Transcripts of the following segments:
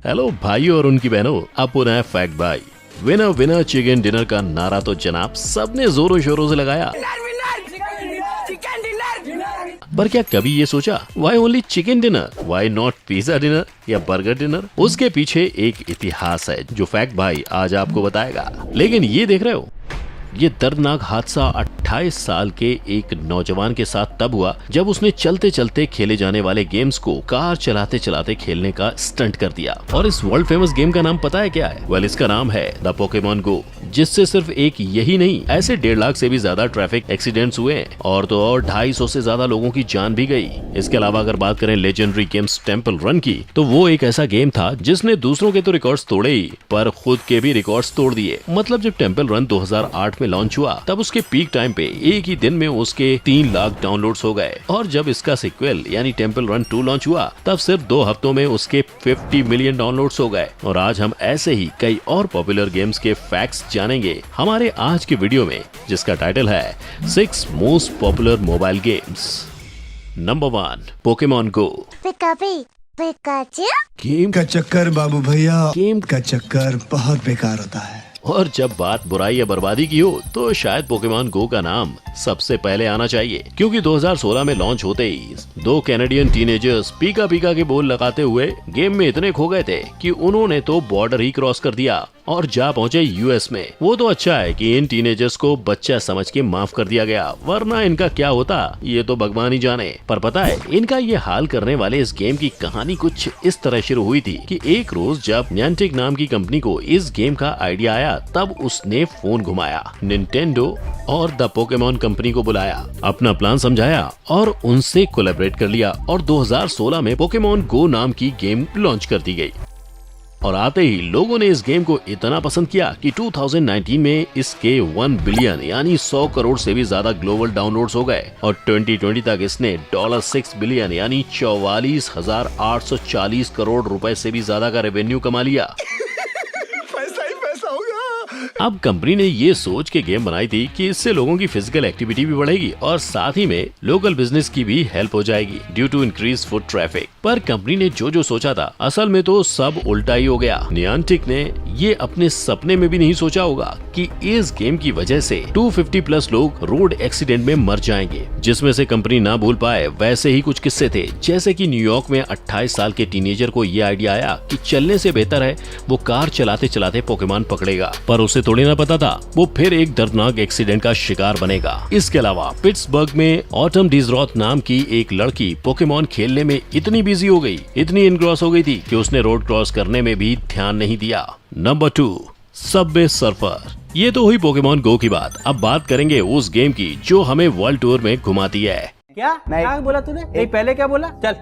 Hello भाइयों और उनकी बहनों, अब पुनः है फैक्ट भाई। विनर विनर चिकन डिनर का नारा तो जनाब सबने जोरों शोरों से लगाया, पर क्या कभी ये सोचा why only chicken dinner, why not pizza dinner या बर्गर डिनर? उसके पीछे एक इतिहास है जो फैक्ट भाई आज आपको बताएगा। लेकिन ये देख रहे हो, ये दर्दनाक हादसा 28 साल के एक नौजवान के साथ तब हुआ जब उसने चलते चलते खेले जाने वाले गेम्स को कार चलाते चलाते खेलने का स्टंट कर दिया। और इस वर्ल्ड फेमस गेम का नाम पता है क्या है? वेल, इसका नाम है द पोकेमॉन गो, जिससे सिर्फ एक यही नहीं, ऐसे 1.5 लाख से भी ज्यादा ट्रैफिक एक्सीडेंट्स हुए और तो और 250 से ज्यादा लोगों की जान भी गई। इसके अलावा अगर बात करें लेजेंडरी गेम्स टेम्पल रन की, तो वो एक ऐसा गेम था जिसने दूसरों के तो रिकॉर्ड्स तोड़े ही, पर खुद के भी रिकॉर्ड्स तोड़ दिए। मतलब जब टेम्पल रन 2008 में लॉन्च हुआ, तब उसके पीक टाइम पे एक ही दिन में उसके 3 लाख डाउनलोड्स हो गए। और जब इसका सिक्वल यानी टेम्पल रन 2 लॉन्च हुआ, तब सिर्फ 2 हफ्तों में उसके 50 मिलियन डाउनलोड्स हो गए। और आज हम ऐसे ही कई और पॉपुलर गेम्स के फैक्ट्स जानेंगे हमारे आज के वीडियो में, जिसका टाइटल है 6 most popular mobile games. Number 1, Pokemon Go. Game का चक्कर बाबू भैया, गेम का चक्कर बहुत बेकार होता है। और जब बात बुराई या बर्बादी की हो, तो शायद पोकेमॉन गो का नाम सबसे पहले आना चाहिए, क्योंकि 2016 में लॉन्च होते ही 2 कैनेडियन टीनेजर्स पीका पीका के बोल लगाते हुए गेम में इतने खो गए थे कि उन्होंने तो बॉर्डर ही क्रॉस कर दिया और जा पहुंचे यूएस में। वो तो अच्छा है कि इन टीनेजर्स को बच्चा समझ के माफ कर दिया गया, वरना इनका क्या होता ये तो भगवान ही जाने। पर पता है, इनका ये हाल करने वाले इस गेम की कहानी कुछ इस तरह शुरू हुई थी कि एक रोज जब नियांटिक नाम की कंपनी को इस गेम का आइडिया आया, तब उसने फोन घुमाया, निंटेंडो और द पोकेमॉन कंपनी को बुलाया, अपना प्लान समझाया और उनसे कोलैबोरेट कर लिया और 2016 में पोकेमॉन गो नाम की गेम लॉन्च कर दी गई। और आते ही लोगों ने इस गेम को इतना पसंद किया कि 2019 में इसके 1 बिलियन यानी 100 करोड़ से भी ज्यादा ग्लोबल डाउनलोड्स हो गए और 2020 तक इसने $6 बिलियन यानी 44,840 करोड़ रुपए से भी ज्यादा का रेवेन्यू कमा लिया। अब कंपनी ने ये सोच के गेम बनाई थी कि इससे लोगों की फिजिकल एक्टिविटी भी बढ़ेगी और साथ ही में लोकल बिजनेस की भी हेल्प हो जाएगी due to increase foot traffic. पर कंपनी ने जो जो सोचा था, असल में तो सब उल्टा ही हो गया। नियांटिक ने ये अपने सपने में भी नहीं सोचा होगा कि इस गेम की वजह से 250 प्लस लोग रोड एक्सीडेंट में मर जाएंगे, जिसमें से कंपनी ना भूल पाए वैसे ही कुछ किस्से थे। जैसे कि न्यूयॉर्क में 28 साल के टीनेजर को ये आइडिया आया कि चलने से बेहतर है वो कार चलाते चलाते पोकेमॉन पकड़ेगा, पर उसे थोड़ी ना पता था वो फिर एक दर्दनाक एक्सीडेंट का शिकार बनेगा। इसके अलावा पिट्सबर्ग में ऑटम डिजरॉथ नाम की एक लड़की पोकेमॉन खेलने में इतनी बिजी हो गई, इतनी इनग्रॉस हो गई थी कि उसने रोड क्रॉस करने में भी ध्यान नहीं दिया। Number 2, Subway surfer. ये तो हुई पोकेमॉन गो की बात। अब बात करेंगे उस गेम की जो हमें वर्ल्ड टूर में घुमाती है। क्या बोला तूने? पहले क्या बोला? चल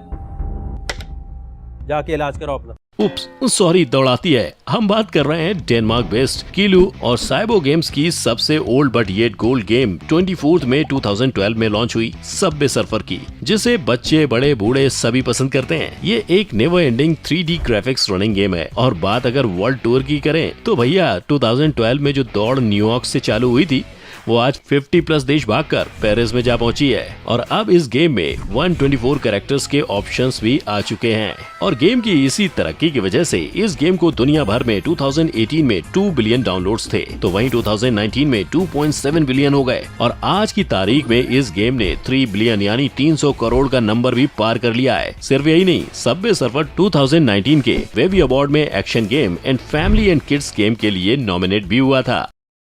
जाके इलाज करो अपना। उप्स, सॉरी, दौड़ाती है। हम बात कर रहे हैं डेनमार्क बेस्ड कीलू और साइबो गेम्स की सबसे old but yet gold game 24 मई 2012 में लॉन्च हुई, सबवे सर्फर की, जिसे बच्चे बड़े बूढ़े सभी पसंद करते हैं। ये एक never ending 3D graphics running game है। और बात अगर वर्ल्ड टूर की करें तो भैया 2012 में जो दौड़ न्यूयॉर्क से चालू हुई थी, वो आज 50 प्लस देश भागकर पेरिस में जा पहुंची है। और अब इस गेम में 124 कैरेक्टर्स के ऑप्शंस भी आ चुके हैं। और गेम की इसी तरक्की की वजह से इस गेम को दुनिया भर में 2018 में 2 बिलियन डाउनलोड्स थे, तो वहीं 2019 में 2.7 बिलियन हो गए। और आज की तारीख में इस गेम ने 3 बिलियन यानी 300 करोड़ का नंबर भी पार कर लिया है। सिर्फ यही नहीं, सबवे सर्फर 2019 के वेवी अवार्ड में action game and family and kids game के लिए नॉमिनेट भी हुआ था।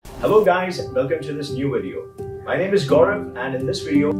Hello guys, welcome to this new video. My name is Gaurav and in this video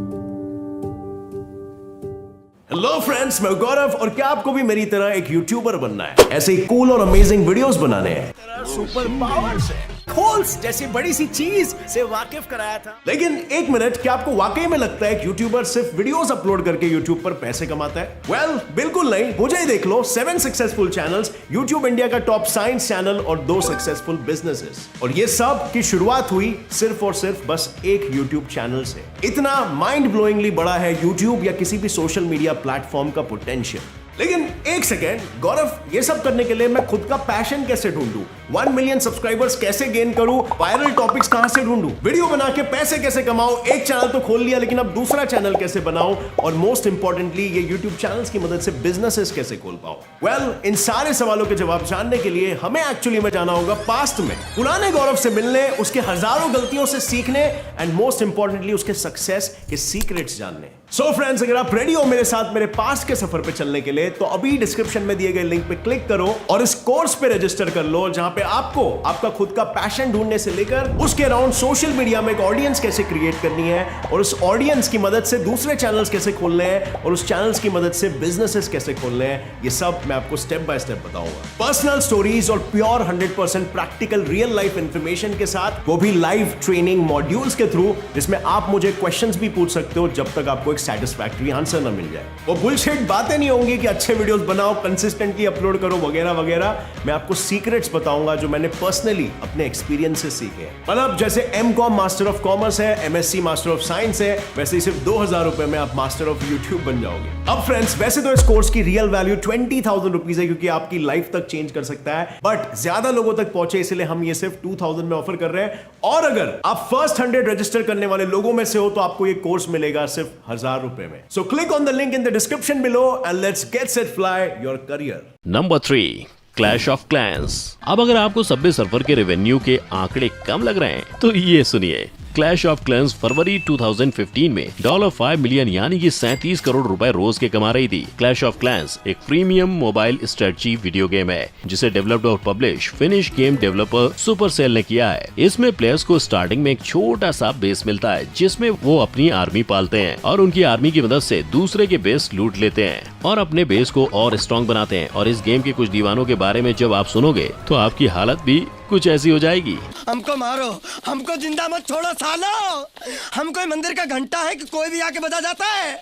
hello friends, मैं गौरव और क्या आपको भी मेरी तरह एक यूट्यूबर बनना है? ऐसे ही कूल और अमेजिंग वीडियोस बनाने हैं। सुपर पावर से खोल्स जैसी बड़ी सी चीज से वाकिफ कराया था। लेकिन एक मिनट, क्या आपको वाकई में लगता है कि यूट्यूबर सिर्फ वीडियोस अपलोड करके यूट्यूब पर पैसे कमाता है? वेल, बिल्कुल नहीं। मुझे ही देख लो, 7 सक्सेसफुल चैनल्स, यूट्यूब इंडिया का टॉप साइंस चैनल और 2 सक्सेसफुल बिजनेसेस। और ये सब की शुरुआत हुई सिर्फ और सिर्फ बस एक यूट्यूब चैनल से। इतना माइंड ब्लोइंगली बड़ा है यूट्यूब या किसी भी सोशल मीडिया प्लेटफॉर्म का पोटेंशियल। लेकिन एक सेकेंड गौरव, ये सब करने के लिए मैं खुद का पैशन कैसे ढूंढूं? 1 मिलियन सब्सक्राइबर्स कैसे गेन करूं? वायरल टॉपिक्स कहां से ढूंढूं? वीडियो बना के पैसे कैसे कमाऊं? एक चैनल तो खोल लिया, लेकिन अब दूसरा चैनल कैसे बनाऊं? और मोस्ट इंपॉर्टेंटली ये यूट्यूब चैनल्स की मदद से बिजनेसेस कैसे खोल पाऊं? वेल, इन सारे सवालों के जवाब जानने के लिए हमें एक्चुअली में जाना होगा पास्ट में, पुराने गौरव से मिलने, उसके हजारों गलतियों से सीखने एंड मोस्ट इंपॉर्टेंटली उसके सक्सेस के सीक्रेट्स जानने। सो फ्रेंड्स, अगर आप रेडी हो मेरे साथ मेरे पास्ट के सफर पे चलने के लिए, तो अभी डिस्क्रिप्शन में दिए गए लिंक पे क्लिक करो और इस कोर्स पे रजिस्टर कर लो, जहां पे आपको आपका खुद का पैशन ढूंढने से लेकर उसके अराउंड सोशल मीडिया में एक ऑडियंस कैसे क्रिएट करनी है, और उस ऑडियंस की मदद से दूसरे चैनल्स कैसे खोलने हैं, और उस चैनल्स की मदद से बिजनेसेस कैसे खोलने हैं, ये सब मैं आपको स्टेप बाय स्टेप बताऊंगा। पर्सनल स्टोरीज और pure 100% practical real life information के साथ, वो भी लाइव ट्रेनिंग मॉड्यूल्स के थ्रू, जिसमें आप मुझे क्वेश्चंस भी पूछ सकते हो जब तक आपको सेटिस्फैक्टरी आंसर ना मिल जाए। वो बुलशिट बातें नहीं होंगी कि अच्छे वीडियोस बनाओ, कंसिस्टेंटली अपलोड करो वगैरह वगैरह। मैं आपको सीक्रेट्स बताऊंगा जो मैंने पर्सनली अपने एक्सपीरियंस से सीखे हैं। मतलब जैसे M.Com मास्टर ऑफ कॉमर्स है, MSc मास्टर ऑफ साइंस है, वैसे ही सिर्फ 2000 रुपए में आप मास्टर ऑफ यूट्यूब बन जाओगे। अब फ्रेंड्स, वैसे तो इस कोर्स की रियल वैल्यू 20,000 रुपीज है, क्योंकि आपकी लाइफ तक चेंज कर सकता है, बट ज्यादा लोगों तक पहुंचे इसलिए हम ये सिर्फ 2000 में ऑफर कर रहे हैं। और अगर आप फर्स्ट 100 रजिस्टर करने वाले लोगों में से हो, तो आपको ये कोर्स मिलेगा सिर्फ 1000 रुपए में। So click on the link in the description below and let's get set fly your career. Number 3, clash of clans. अब अगर आपको सबवे सर्फर के रेवेन्यू के आंकड़े कम लग रहे हैं, तो ये सुनिए। क्लैश ऑफ क्लैंस फरवरी 2015 में $5 मिलियन यानी कि 37 करोड़ रुपए रोज के कमा रही थी। क्लैश ऑफ क्लैंस एक premium mobile strategy video game है, जिसे डेवलप्ड और publish finish game developer Supercell ने किया है। इसमें प्लेयर्स को स्टार्टिंग में एक छोटा सा बेस मिलता है, जिसमें वो अपनी आर्मी पालते हैं और उनकी आर्मी की मदद से दूसरे के बेस लूट लेते हैं और अपने बेस को और स्ट्रॉन्ग बनाते हैं। और इस गेम के कुछ दीवानों के बारे में जब आप सुनोगे, तो आपकी हालत भी कुछ ऐसी हो जाएगी। हमको मारो, हमको जिंदा मत छोड़ो सालो, हम कोई मंदिर का घंटा है कि कोई भी आके बजा जाता है।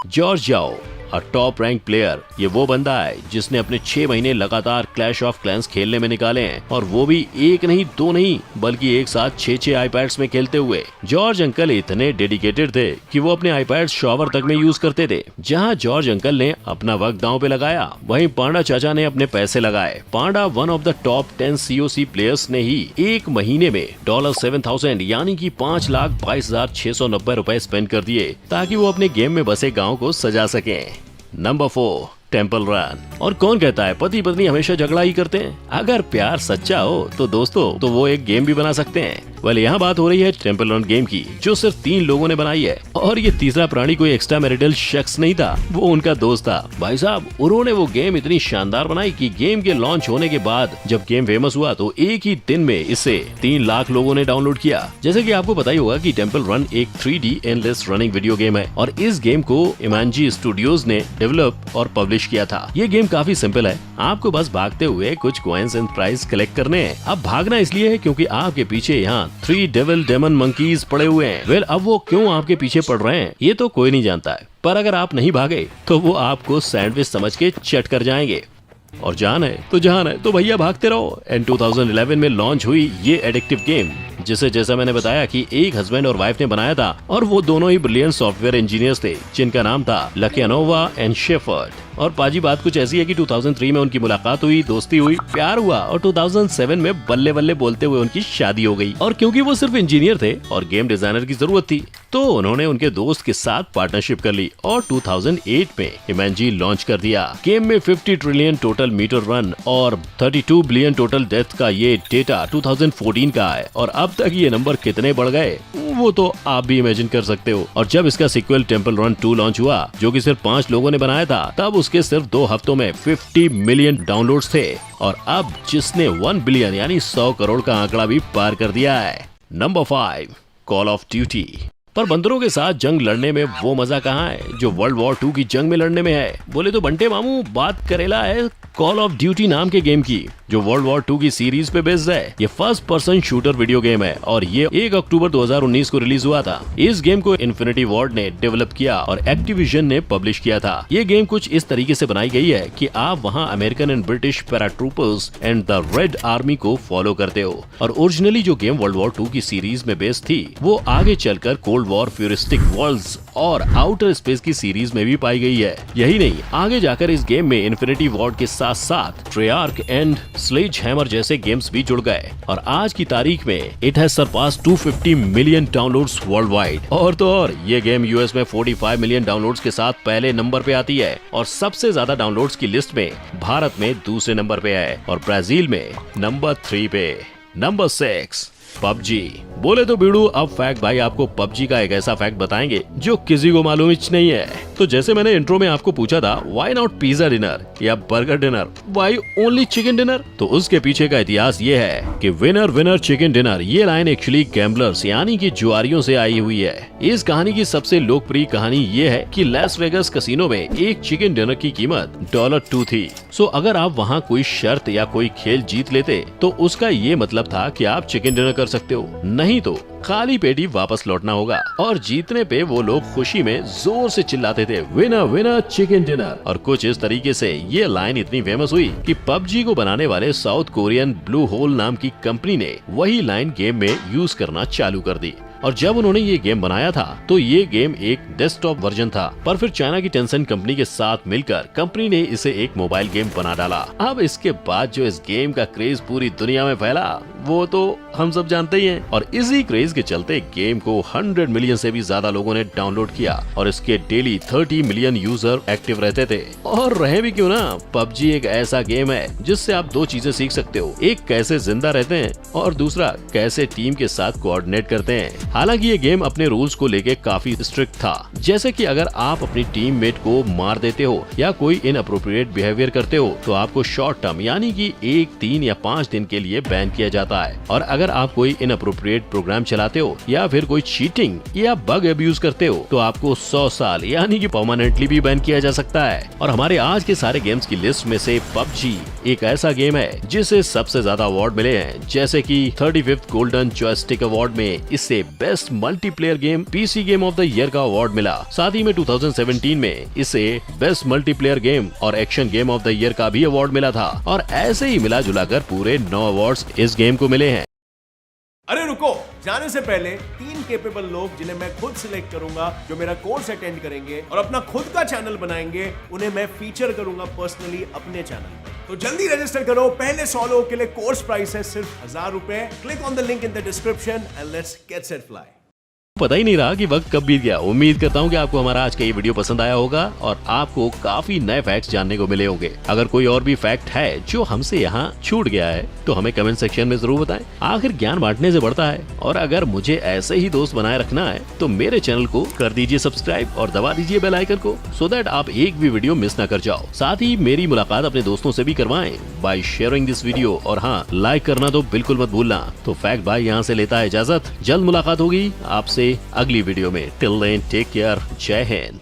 जॉर्ज जाओ, टॉप रैंक प्लेयर, ये वो बंदा है जिसने अपने 6 महीने लगातार क्लैश ऑफ क्लैंस खेलने में निकाले हैं, और वो भी एक नहीं दो नहीं बल्कि एक साथ 6 आईपैड्स में खेलते हुए। जॉर्ज अंकल इतने डेडिकेटेड थे कि वो अपने आईपैड्स शॉवर तक में यूज करते थे। जहां जॉर्ज अंकल ने अपना वक्त दांव पे लगाया, वहीं पांडा चाचा ने अपने पैसे लगाए। Panda one of the top 10 COC players ने ही एक महीने में $7,000 यानी कि 5,22,690 रुपए स्पेंड कर दिए, ताकि वो अपने गेम में बसे गाँव को सजा सके। Number 4, temple run. और कौन कहता है पति पत्नी हमेशा झगड़ा ही करते हैं? अगर प्यार सच्चा हो तो दोस्तों, तो वो एक गेम भी बना सकते हैं। यहाँ बात हो रही है टेम्पल रन गेम की, जो सिर्फ 3 लोगों ने बनाई है, और ये तीसरा प्राणी कोई एक्स्ट्रा मैरिटल शख्स नहीं था, वो उनका दोस्त था। भाई साहब, उन्होंने वो गेम इतनी शानदार बनाई कि गेम के लॉन्च होने के बाद जब गेम फेमस हुआ, तो एक ही दिन में इसे 3 लाख लोगों ने डाउनलोड किया। जैसे कि आपको पता ही होगा कि टेम्पल रन एक 3D endless running video game है, और इस गेम को इमांजी स्टूडियोज ने डेवलप और पब्लिश किया था। ये गेम काफी सिंपल है, आपको बस भागते हुए कुछ कॉइंस एंड प्राइज कलेक्ट करने हैं। अब भागना इसलिए है क्योंकि आपके पीछे यहाँ 3 डेविल डेमन मंकीज पड़े हुए हैं। वेल, अब वो क्यों आपके पीछे पड़ रहे हैं, ये तो कोई नहीं जानता है, पर अगर आप नहीं भागे तो वो आपको सैंडविच समझ के चट कर जाएंगे। और जान है तो जहान है, तो भैया भागते रहो। एंड 2011 में लॉन्च हुई ये एडिक्टिव गेम, जिसे जैसा मैंने बताया कि एक हस्बैंड और वाइफ ने बनाया था, और वो दोनों ही ब्रिलियंट सॉफ्टवेयर इंजीनियर्स थे, जिनका नाम था लकियानोवा एंड शेफर्ड। और पाजी बात कुछ ऐसी है कि 2003 में उनकी मुलाकात हुई, दोस्ती हुई, प्यार हुआ, और 2007 में बल्ले बल्ले बोलते हुए उनकी शादी हो गई। और क्योंकि वो सिर्फ इंजीनियर थे और गेम डिजाइनर की जरूरत थी, तो उन्होंने उनके दोस्त के साथ पार्टनरशिप कर ली और 2008 में इमेंजी लॉन्च कर दिया। गेम में 50 ट्रिलियन टोटल मीटर रन और 32 बिलियन टोटल डेथ का ये डेटा 2014 का है, और अब तक ये नंबर कितने बढ़ गए वो तो आप भी इमेजिन कर सकते हो। और जब इसका सीक्वल टेम्पल रन 2 लॉन्च हुआ, जो कि सिर्फ 5 लोगों ने बनाया था, तब उसके सिर्फ 2 हफ्तों में 50 मिलियन डाउनलोड्स थे, और अब जिसने 1 बिलियन यानी 100 करोड़ का आंकड़ा भी पार कर दिया है। Number 5, call of duty. पर बंदरों के साथ जंग लड़ने में वो मजा कहाँ है जो वर्ल्ड वॉर 2 की जंग में लड़ने में है? बोले तो बंटे मामू, बात करेला है कॉल ऑफ ड्यूटी नाम के गेम की, जो वर्ल्ड वॉर 2 की सीरीज पे बेस्ड है। ये first person shooter video game है, और ये 1 अक्टूबर 2019 को रिलीज हुआ था। इस गेम को इन्फिनिटी वॉर्ड ने डेवलप किया और एक्टिविजन ने पब्लिश किया था। ये गेम कुछ इस तरीके से बनाई गई है कि आप वहाँ American and British paratroopers and the red army को फॉलो करते हो। और ओरिजिनली जो गेम वर्ल्ड वॉर 2 की सीरीज में बेस्ड थी, वो आगे चलकर कोल्ड वॉर फ्यूरिस्टिक वर्ल्ड्स और आउटर स्पेस की सीरीज में भी पाई गई है। यही नहीं, आगे जाकर इस गेम में इन्फिनिटी वॉर्ड के साथ साथ ट्रेआर्क एंड स्लेजहैमर जैसे गेम्स भी जुड़ गए और आज की तारीख में it has surpass 250 million downloads worldwide. और तो और ये गेम यूएस में 45 मिलियन डाउनलोड्स के साथ पहले नंबर पे आती है और सबसे ज्यादा डाउनलोड्स की लिस्ट में भारत में दूसरे नंबर पे है और ब्राजील में नंबर 3 पे। Number 6 PUBG. बोले तो बीड़ू, अब फैक्ट भाई आपको पबजी का एक ऐसा फैक्ट बताएंगे जो किसी को मालूम ही नहीं है। तो जैसे मैंने इंट्रो में आपको पूछा था व्हाई नॉट पिज्जा डिनर या burger dinner, why only chicken dinner, तो उसके पीछे का इतिहास ये है कि विनर विनर चिकन डिनर ये लाइन एक्चुअली गैम्बलर्स यानी कि जुआरियों से आई हुई है। इस कहानी की सबसे लोकप्रिय कहानी ये है कि लास वेगास कैसीनो में एक चिकन डिनर की कीमत $2 थी। सो अगर आप वहाँ कोई शर्त या कोई खेल जीत लेते तो उसका ये मतलब था कि आप चिकन डिनर कर सकते हो, नहीं तो खाली पेट ही वापस लौटना होगा। और जीतने पे वो लोग खुशी में जोर से चिल्लाते थे विनर विनर चिकन डिनर। और कुछ इस तरीके से ये लाइन इतनी फेमस हुई कि पबजी को बनाने वाले साउथ कोरियन ब्लू होल नाम की कंपनी ने वही लाइन गेम में यूज करना चालू कर दी। और जब उन्होंने ये गेम बनाया था तो ये गेम एक डेस्कटॉप वर्जन था, पर फिर चाइना की टेंसेंट कंपनी के साथ मिलकर कंपनी ने इसे एक मोबाइल गेम बना डाला। अब इसके बाद जो इस गेम का क्रेज पूरी दुनिया में फैला वो तो हम सब जानते ही हैं। और इसी क्रेज के चलते गेम को 100 मिलियन से भी ज्यादा लोगों ने डाउनलोड किया और इसके डेली 30 मिलियन यूजर एक्टिव रहते थे। और रहे भी क्यों ना, पबजी एक ऐसा गेम है जिससे आप दो चीजें सीख सकते हो, एक कैसे जिंदा रहते हैं और दूसरा कैसे टीम के साथ कोऑर्डिनेट करते हैं। हालांकि ये गेम अपने रूल्स को लेके काफी स्ट्रिक्ट था, जैसे कि अगर आप अपनी टीममेट को मार देते हो या कोई इनअप्रोप्रिएट बिहेवियर करते हो तो आपको शॉर्ट टर्म यानी कि 1, 3 या 5 दिन के लिए बैन किया जाता है। और अगर आप कोई इनअप्रोप्रिएट प्रोग्राम चलाते हो या फिर कोई चीटिंग या बग अब्यूज करते हो तो आपको 100 साल यानी कि परमानेंटली भी बैन किया जा सकता है। और हमारे आज के सारे गेम्स की लिस्ट में से पबजी एक ऐसा गेम है जिसे सबसे ज्यादा अवार्ड मिले हैं, जैसे कि 35th गोल्डन जॉयस्टिक अवार्ड में इसे best multiplayer game PC game of the year का अवार्ड मिला। साथ ही में 2017 में इसे बेस्ट मल्टीप्लेयर गेम और action game of the year का भी अवार्ड मिला था। और ऐसे ही मिला जुलाकर पूरे 9 अवार्ड्स इस गेम को मिले हैं। अरे रुको, जाने से पहले 3 केपेबल लोग जिन्हें मैं खुद सिलेक्ट करूंगा, जो मेरा कोर्स अटेंड करेंगे और अपना खुद का चैनल बनाएंगे, उन्हें मैं फीचर करूंगा पर्सनली अपने चैनल पे। तो जल्दी रजिस्टर करो। पहले 100 लोगों के लिए कोर्स प्राइस है सिर्फ 1000 रुपए। Click on the link in the description and let's get set fly. पता ही नहीं रहा कि वक्त कब बीत गया। उम्मीद करता हूँ कि आपको हमारा आज का ये वीडियो पसंद आया होगा और आपको काफी नए फैक्ट्स जानने को मिले होंगे। अगर कोई और भी फैक्ट है जो हमसे यहाँ छूट गया है तो हमें कमेंट सेक्शन में जरूर बताएं। आखिर ज्ञान बांटने से बढ़ता है। और अगर मुझे ऐसे ही दोस्त बनाए रखना है तो मेरे चैनल को कर दीजिए सब्सक्राइब और दबा दीजिए बेल आइकन को, सो दैट आप एक भी वीडियो मिस ना कर जाओ। साथ ही मेरी मुलाकात अपने दोस्तों से भी करवाएं बाय शेयरिंग दिस वीडियो। और हाँ, लाइक करना तो बिल्कुल मत भूलना। तो फैक्ट भाई यहाँ से लेता है इजाजत। जल्द मुलाकात होगी आपसे अगली वीडियो में। Till then take care. जय हिंद।